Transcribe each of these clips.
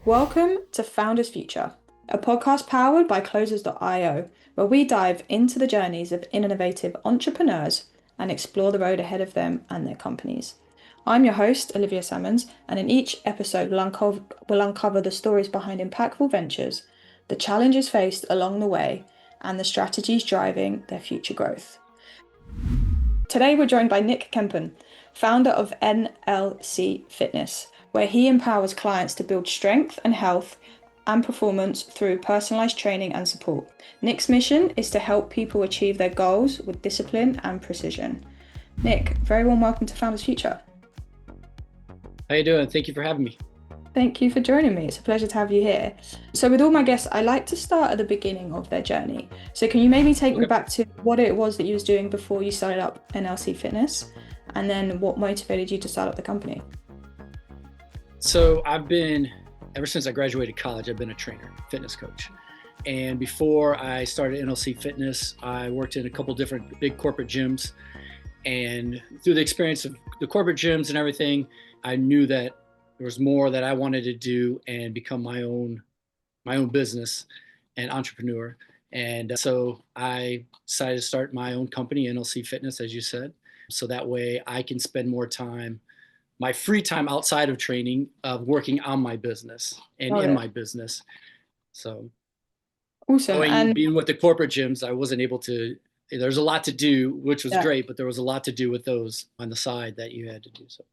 Welcome to Founders Future, a podcast powered by Closers.io, where we dive into the journeys of innovative entrepreneurs and explore the road ahead of them and their companies. I'm your host, Olivia Sammons, and in each episode we'll uncover the stories behind impactful ventures, the challenges faced along the way, and the strategies driving their future growth. Today we're joined by Nick Kempen, founder of NLC Fitness, where he empowers clients to build strength and health and performance through personalized training and support. Nick's mission is to help people achieve their goals with discipline and precision. Nick, very warm welcome to Founders Future. How you doing? Thank you for having me. Thank you for joining me. It's a pleasure to have you here. So with all my guests, I like to start at the beginning of their journey. So can you maybe take me back to what it was that you was doing before you started up NLC Fitness, and then what motivated you to start up the company? So ever since I graduated college, I've been a trainer, fitness coach. And before I started NLC Fitness, I worked in a couple different big corporate gyms. And through the experience of the corporate gyms and everything, I knew that there was more that I wanted to do and become my own business and entrepreneur. And so I decided to start my own company, NLC Fitness, as you said. So that way I can spend more time, my free time outside of training, of working on my business and my business. So awesome. Being with the corporate gyms, I wasn't able to, there's a lot to do, which was great, but there was a lot to do with those on the side that you had to do. So.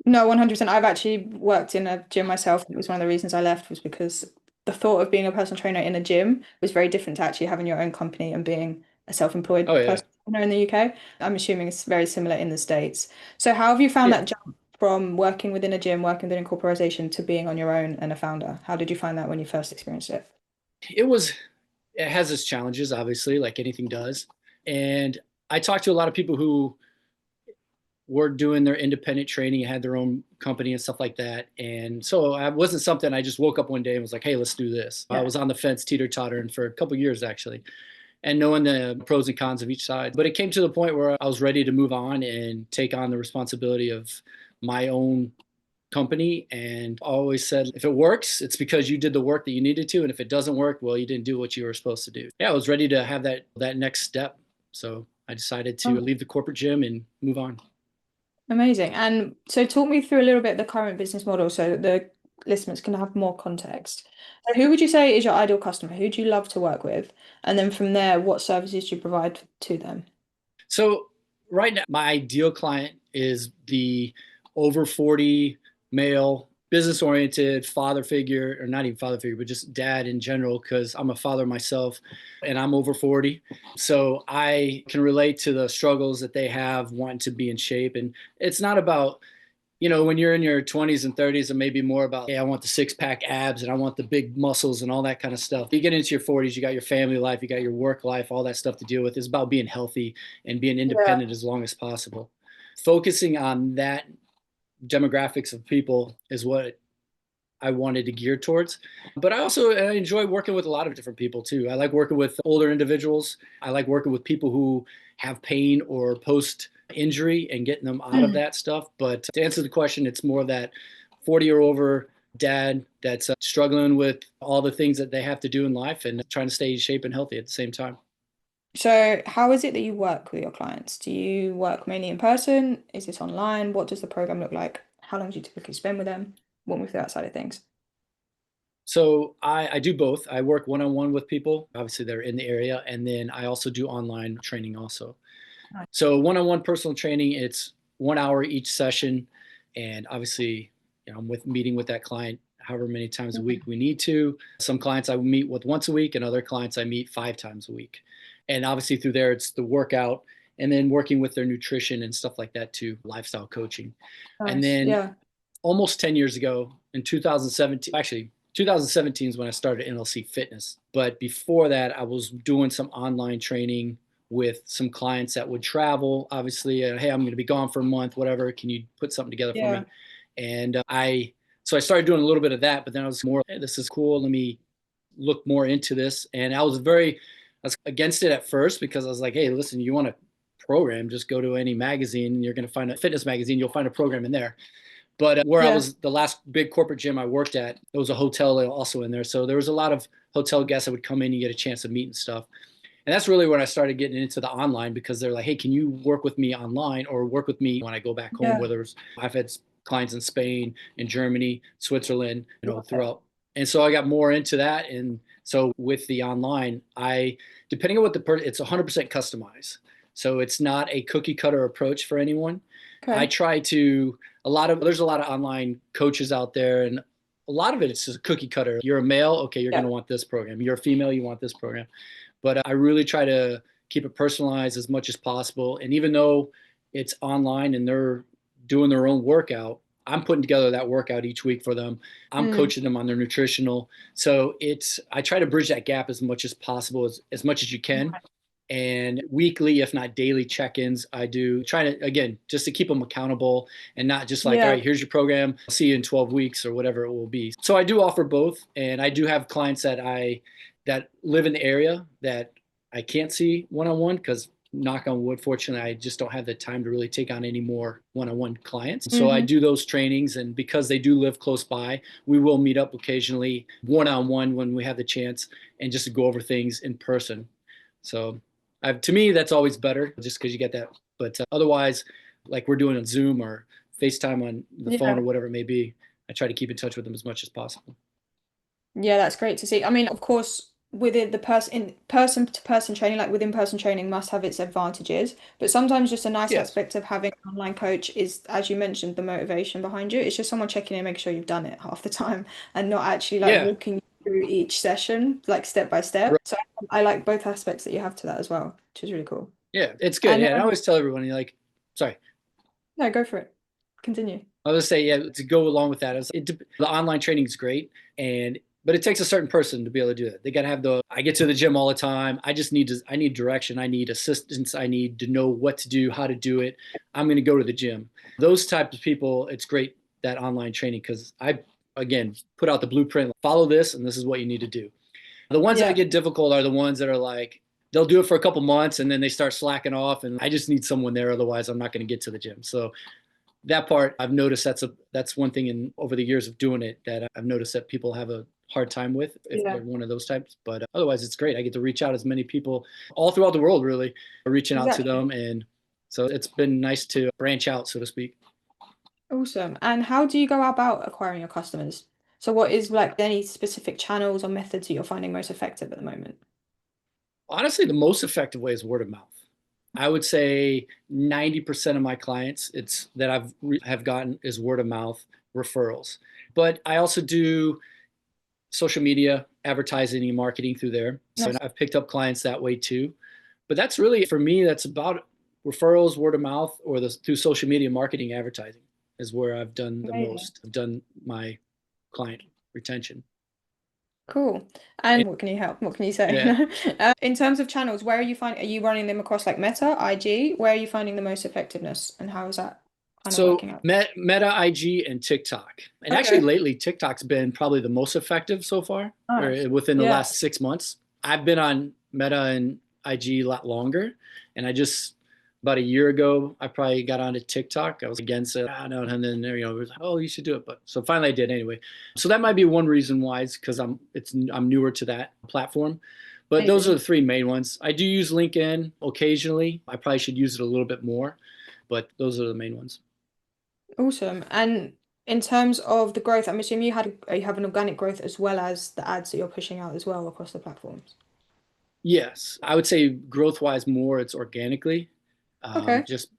No, 100%. I've actually worked in a gym myself. It was one of the reasons I left, was because the thought of being a personal trainer in a gym was very different to actually having your own company and being a self-employed personal trainer in the UK. I'm assuming it's very similar in the States. So how have you found that jump from working within a gym, working within a corporation, to being on your own and a founder? How did you find that when you first experienced it? It has its challenges, obviously, like anything does. And I talked to a lot of people who were doing their independent training, had their own company and stuff like that. And so it wasn't something I just woke up one day and was like, hey, let's do this. I was on the fence, teeter-tottering for a couple of years, actually, and knowing the pros and cons of each side. But it came to the point where I was ready to move on and take on the responsibility of my own company. And I always said, if it works, it's because you did the work that you needed to. And if it doesn't work, well, you didn't do what you were supposed to do. I was ready to have that next step. So I decided to leave the corporate gym and move on. Amazing. And so talk me through a little bit the current business model so that the listeners can have more context. So who would you say is your ideal customer? Who do you love to work with? And then from there, what services do you provide to them? So right now, my ideal client is the over 40 male, business-oriented father figure, or not even father figure, but just dad in general, because I'm a father myself and I'm over 40. So I can relate to the struggles that they have wanting to be in shape. And it's not about, when you're in your 20s and 30s, and maybe more about, hey, I want the six-pack abs and I want the big muscles and all that kind of stuff. You get into your 40s, you got your family life, you got your work life, all that stuff to deal with. It's about being healthy and being independent as long as possible. Focusing on that demographics of people is what I wanted to gear towards. But I enjoy working with a lot of different people too. I like working with older individuals. I like working with people who have pain or post-injury and getting them out of that stuff. But to answer the question, it's more that 40 or over dad that's struggling with all the things that they have to do in life and trying to stay in shape and healthy at the same time. So how is it that you work with your clients? Do you work mainly in person? Is this online? What does the program look like? How long do you typically spend with them? Walk me through that side of things. So I do both. I work one-on-one with people. Obviously, they're in the area. And then I also do online training also. Nice. So one-on-one personal training, it's 1 hour each session. And obviously, I'm meeting with that client however many times a week we need to. Some clients I meet with once a week, and other clients I meet 5 times a week. And obviously through there, it's the workout and then working with their nutrition and stuff like that too, lifestyle coaching. Nice. And then almost 10 years ago in 2017, actually 2017 is when I started NLC Fitness. But before that, I was doing some online training with some clients that would travel. Obviously, hey, I'm going to be gone for a month, whatever. Can you put something together for me? And so I started doing a little bit of that, but then I was more, hey, this is cool. Let me look more into this. And I was against it at first because I was like, hey, listen, you want a program, just go to any magazine and you're going to find a fitness magazine, you'll find a program in there. But where I Yeah. was, the last big corporate gym I worked at, there was a hotel also in there. So there was a lot of hotel guests that would come in and get a chance to meet and stuff. And that's really when I started getting into the online, because they're like, hey, can you work with me online or work with me when I go back home? Yeah. Whether it's, I've had clients in Spain, in Germany, Switzerland, Love it. throughout. And so I got more into that. And so with the online, depending on what it's 100% customized. So it's not a cookie cutter approach for anyone. I Okay. try to, there's a lot of online coaches out there, and a lot of it is just cookie cutter. You're a male, okay, you're going Yeah. to want this program. You're a female, you want this program. But I really try to keep it personalized as much as possible. And even though it's online and they're doing their own workout, I'm putting together that workout each week for them. I'm Mm. coaching them on their nutritional. So I try to bridge that gap as much as possible, as much as you can. And weekly, if not daily check-ins, I do try to, again, just to keep them accountable and not just like, all Yeah. right, here's your program, I'll see you in 12 weeks or whatever it will be. So I do offer both. And I do have clients that live in the area that I can't see one-on-one, because knock on wood, fortunately, I just don't have the time to really take on any more one-on-one clients. So I Hmm. do those trainings, and because they do live close by, we will meet up occasionally one-on-one when we have the chance, and just to go over things in person. So to me, that's always better, just because you get that. But otherwise, like we're doing on Zoom or FaceTime on the phone Yeah. or whatever it may be, I try to keep in touch with them as much as possible. Yeah, that's great to see. I mean, of course, within the person to person training, like within person training must have its advantages, but sometimes just a nice Yes. aspect of having an online coach is, as you mentioned, the motivation behind you. It's just someone checking in, making sure you've done it half the time and not actually like Yeah. walking you through each session, like step by step. So I like both aspects that you have to that as well, which is really cool. Yeah. It's good. And Yeah. And I always tell everyone, like, sorry, no, go for it. Continue. I would say, yeah, to go along with that, the online training is great, but it takes a certain person to be able to do it. They got to have I get to the gym all the time. I need direction. I need assistance. I need to know what to do, how to do it. I'm going to go to the gym. Those types of people, it's great, that online training, because again, put out the blueprint, follow this, and this is what you need to do. The ones that Yeah. get difficult are the ones that are like, they'll do it for a couple months and then they start slacking off, and I just need someone there. Otherwise, I'm not going to get to the gym. So that part, I've noticed that's one thing over the years of doing it that I've noticed that people have a hard time with, if Yeah, they're one of those types. But otherwise, it's great. I get to reach out as many people all throughout the world, really, reaching out to exactly. them, and so it's been nice to branch out, so to speak. Awesome. And how do you go about acquiring your customers? So what is like any specific channels or methods that you're finding most effective at the moment? Honestly, the most effective way is word of mouth. I would say 90% of my clients, it's that have gotten, is word of mouth referrals. But I also do social media advertising and marketing through there. So Nice. I've picked up clients that way too. But that's really, for me, that's about referrals, word of mouth, or through social media marketing advertising is where I've done the Amazing. most. I've done my client retention. Cool. And And what can you help? What can you say? yeah. In terms of channels, where are you running them across like Meta, IG? Where are you finding the most effectiveness and how is that kind of So working out? Meta, IG, and TikTok. And actually, Okay. lately, TikTok's been probably the most effective so far, Nice. or within the Yeah. last 6 months. I've been on Meta and IG a lot longer, and about a year ago, I probably got onto TikTok. I was against it, no, and then it was like, oh, you should do it. But so finally, I did anyway. So that might be one reason why, is because I'm newer to that platform. But those are Amazing. the three main ones. I do use LinkedIn occasionally. I probably should use it a little bit more, but those are the main ones. Awesome. And in terms of the growth, I'm assuming you have an organic growth as well as the ads that you're pushing out as well across the platforms. Yes, I would say growth wise more it's organically, Okay. just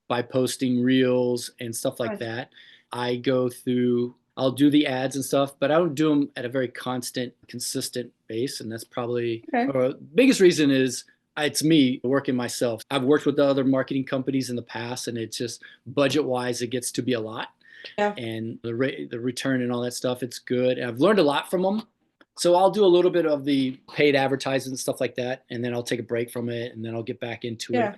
by posting reels and stuff like Nice. that. I'll do the ads and stuff, but I don't do them at a very consistent base. And that's probably, Okay. or biggest reason is it's me working myself. I've worked with the other marketing companies in the past, and it's just budget wise, it gets to be a lot. Yeah. And the return and all that stuff, it's good. And I've learned a lot from them. So I'll do a little bit of the paid advertising and stuff like that, and then I'll take a break from it, and then I'll get back into it Yeah.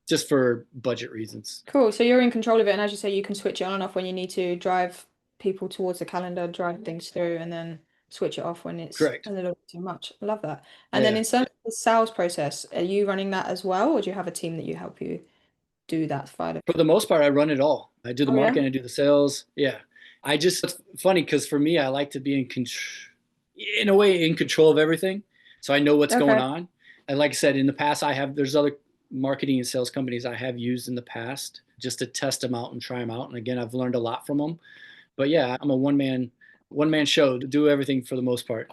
just for budget reasons. Cool. So you're in control of it, and as you say, you can switch it on and off when you need to drive people towards the calendar, drive things through, and then switch it off when it's Correct. a little bit too much. I love that. And then Yeah. in terms of the sales process, are you running that as well, or do you have a team that you help you do that side of For it? the most part, I run it all. I do the Oh yeah. marketing, I do the sales. Yeah. It's funny because for me, I like to be in a way, in control of everything. So I know what's going Okay. on. And like I said, in the past, there's other marketing and sales companies I have used in the past just to test them out and try them out. And again, I've learned a lot from them. But yeah, I'm a one man show to do everything for the most part.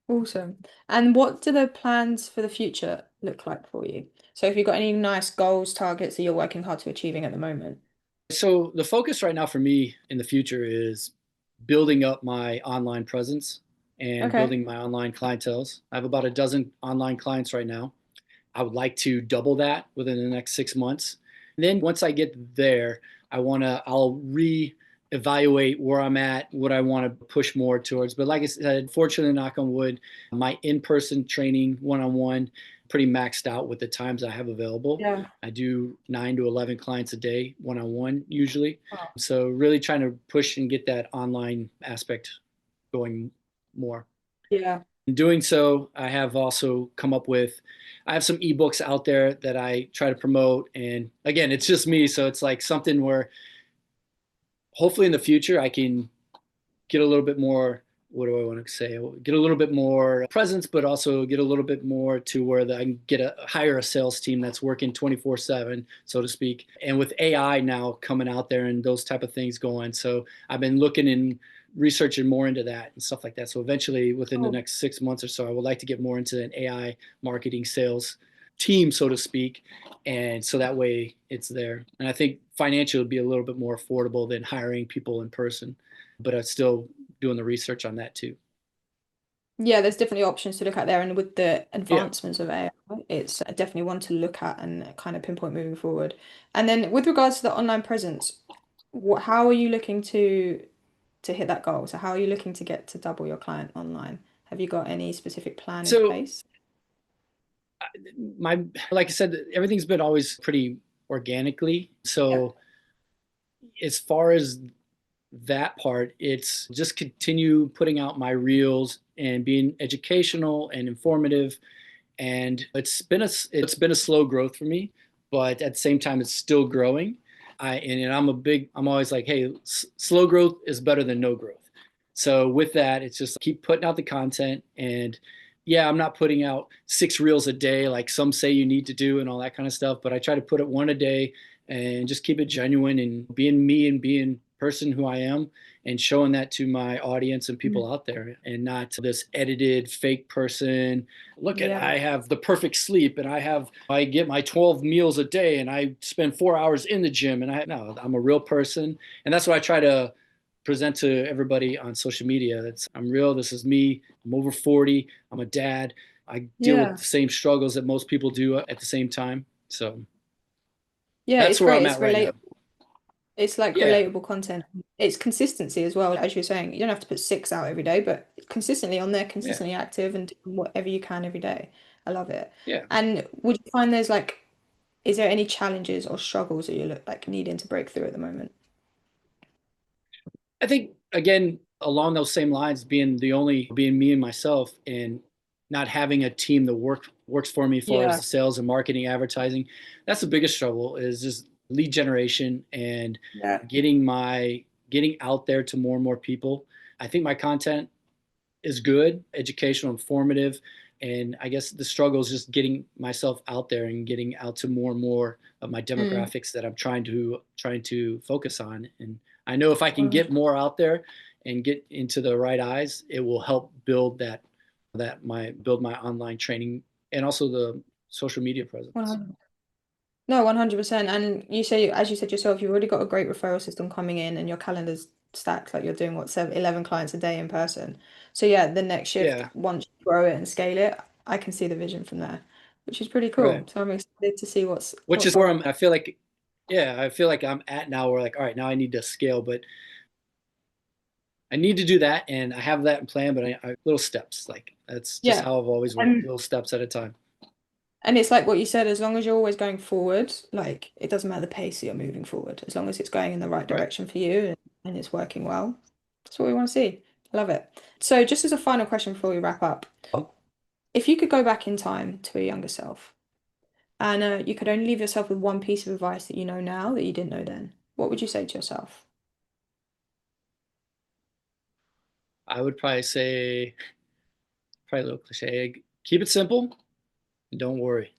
Awesome. And what do the plans for the future look like for you? So if you've got any nice goals, targets that you're working hard to achieving at the moment. So the focus right now for me in the future is building up my online presence and Okay. building my online clientels. I have about a dozen online clients right now. I would like to double that within the next 6 months. And then once I get there, I'll re-evaluate where I'm at, what I want to push more towards. But like I said, fortunately, knock on wood, my in-person training one-on-one pretty maxed out with the times I have available. Yeah. I do 9 to 11 clients a day, one-on-one usually. Wow. So really trying to push and get that online aspect going more. Yeah. In doing so, I have also come up with, I have some ebooks out there that I try to promote. And again, it's just me. So it's like something where hopefully in the future I can get a little bit more, what do I want to say? Get a little bit more presence, but also get a little bit more to where I can hire a sales team that's working 24/7, so to speak. And with AI now coming out there and those type of things going. So I've been looking and researching more into that and stuff like that. So eventually within the Cool. next 6 months or so, I would like to get more into an AI marketing sales team, so to speak. And so that way it's there. And I think financially would be a little bit more affordable than hiring people in person, but I'm still doing the research on that too. Yeah, there's definitely options to look at there, and with the Yeah. advancements of AI, it's definitely one to look at and kind of pinpoint moving forward. And then with regards to the online presence, how are you looking to hit that goal? So how are you looking to get to double your client online? Have you got any specific plan in So place? my like I said, everything's been always pretty organically. Yeah. So as far as that part, it's just continue putting out my reels and being educational and informative. And it's been a slow growth for me, but at the same time, it's still growing. I'm always like, hey, slow growth is better than no growth. So with that, it's just keep putting out the content. And yeah, I'm not putting out 6 reels a day like some say you need to do and all that kind of stuff, but I try to put it one a day and just keep it genuine and being me and being person who I am and showing that to my audience and Mm. people out there, and not this edited fake person. Look at, Yeah. I have the perfect sleep and I get my 12 meals a day and I spend 4 hours in the gym, and no, I'm a real person. And that's what I try to present to everybody on social media. I'm real. This is me. I'm over 40. I'm a dad. I deal with Yeah. the same struggles that most people do at the same time. So Yeah, that's it's where great. I'm It's at right now. relatable. It's like Yeah. relatable content. It's consistency as well. As you're saying, you don't have to put six out every day, but consistently on there, Yeah. consistently active and doing whatever you can every day. I love it. Yeah. And would you find there's like, is there any challenges or struggles that you look like needing to break through at the moment? I think again along those same lines, being me and myself, and not having a team that works for me as far as Yeah. the sales and marketing, advertising. That's the biggest struggle, is just lead generation and Yeah. getting out there to more and more people. I think my content is good, educational, informative, and I guess the struggle is just getting myself out there and getting out to more and more of my Mm. demographics that I'm trying to focus on. And I know if I can get 100%. more out there and get into the right eyes, it will help build my online training and also the social media presence. No, 100%. And you say, as you said yourself, you've already got a great referral system coming in and your calendar's stacked. Like you're doing what, 11 clients a day in person. So yeah, the next shift, Yeah, once you grow it and scale it, I can see the vision from there, which is pretty right. cool. So I'm excited to see Which what's is where up. I feel like I'm at now. Where like, all right, now I need to scale, but I need to do that, and I have that in plan. But little steps, like that's just Yeah. how I've always worked, And little steps at a time. it's like what you said, as long as you're always going forward, like it doesn't matter the pace that you're moving forward, as long as it's going in the right Right. direction for you and it's working well. That's what we want to see. Love it. So just as a final question before we wrap up, if you could go back in time to a younger self and you could only leave yourself with one piece of advice that you know now that you didn't know then, what would you say to yourself? I would probably say, probably a little cliche, keep it simple and don't worry.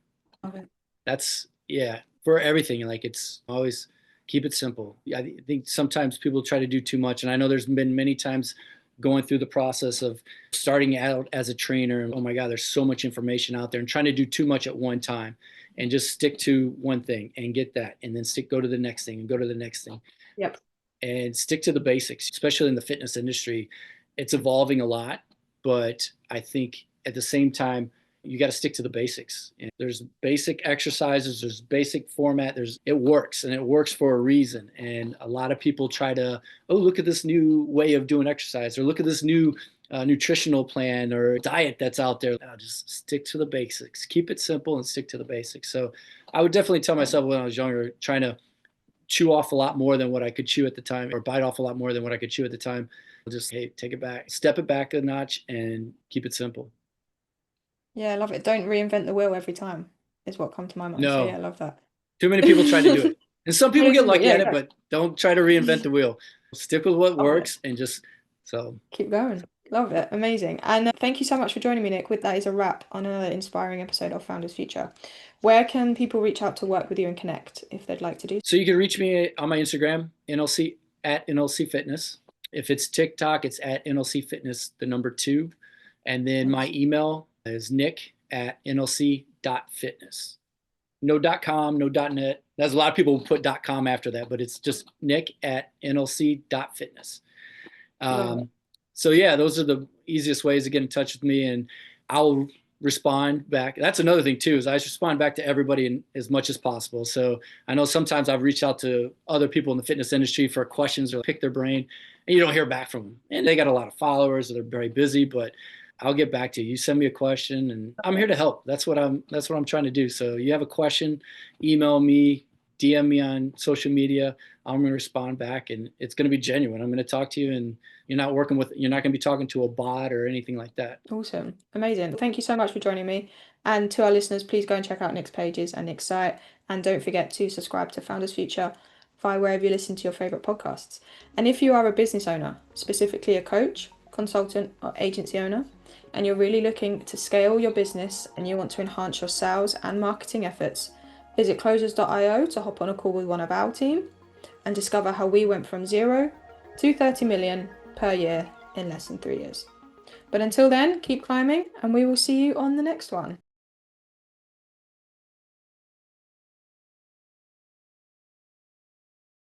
Okay. That's, yeah, for everything. Like, it's always keep it simple. I think sometimes people try to do too much. And I know there's been many times going through the process of starting out as a trainer. Oh my God, there's so much information out there, and trying to do too much at one time, and just stick to one thing and get that. And then go to the next thing and go to the next thing. Yep. And stick to the basics, especially in the fitness industry. It's evolving a lot, but I think at the same time, you got to stick to the basics. And there's basic exercises, there's basic format, it works, and it works for a reason. And a lot of people try to, oh, look at this new way of doing exercise, or look at this new nutritional plan or diet that's out there. Just stick to the basics, keep it simple and stick to the basics. So I would definitely tell myself when I was younger, trying to chew off a lot more than what I could chew at the time, or bite off a lot more than what I could chew at the time. Just, hey, take it back, step it back a notch, and keep it simple. Yeah, I love it. Don't reinvent the wheel every time is what come to my mind. So yeah, No, I love that. too many people try to do it. And some people get lucky Yeah, at it, exactly. but don't try to reinvent the wheel. Stick with what Love it. works and just so. Keep going. Love it. Amazing. And thank you so much for joining me, Nick. With that is a wrap on another inspiring episode of Founders Future. Where can people reach out to work with you and connect if they'd like to do so? So you can reach me on my Instagram, NLC at NLC Fitness. If it's TikTok, it's at NLC Fitness, the number 2. And then my email is nick@nlc.fitness. No .com, no .net. There's a lot of people who put .com after that, but it's just nick@nlc.fitness. So yeah, those are the easiest ways to get in touch with me, and I'll respond back. That's another thing too, is I respond back to everybody in as much as possible. So I know sometimes I've reached out to other people in the fitness industry for questions or pick their brain, and you don't hear back from them. And they got a lot of followers, or they're very busy, but I'll get back to you. You send me a question, and I'm here to help. That's what I'm trying to do. So you have a question, email me, DM me on social media. I'm going to respond back, and it's going to be genuine. I'm going to talk to you, and you're not going to be talking to a bot or anything like that. Awesome. Amazing. Thank you so much for joining me. And to our listeners, please go and check out Nick's pages and Nick's site. And don't forget to subscribe to Founders Future via wherever you listen to your favorite podcasts. And if you are a business owner, specifically a coach, consultant, or agency owner, and you're really looking to scale your business and you want to enhance your sales and marketing efforts, visit closers.io to hop on a call with one of our team and discover how we went from 0 to 30 million per year in less than 3 years. But until then, keep climbing, and we will see you on the next one.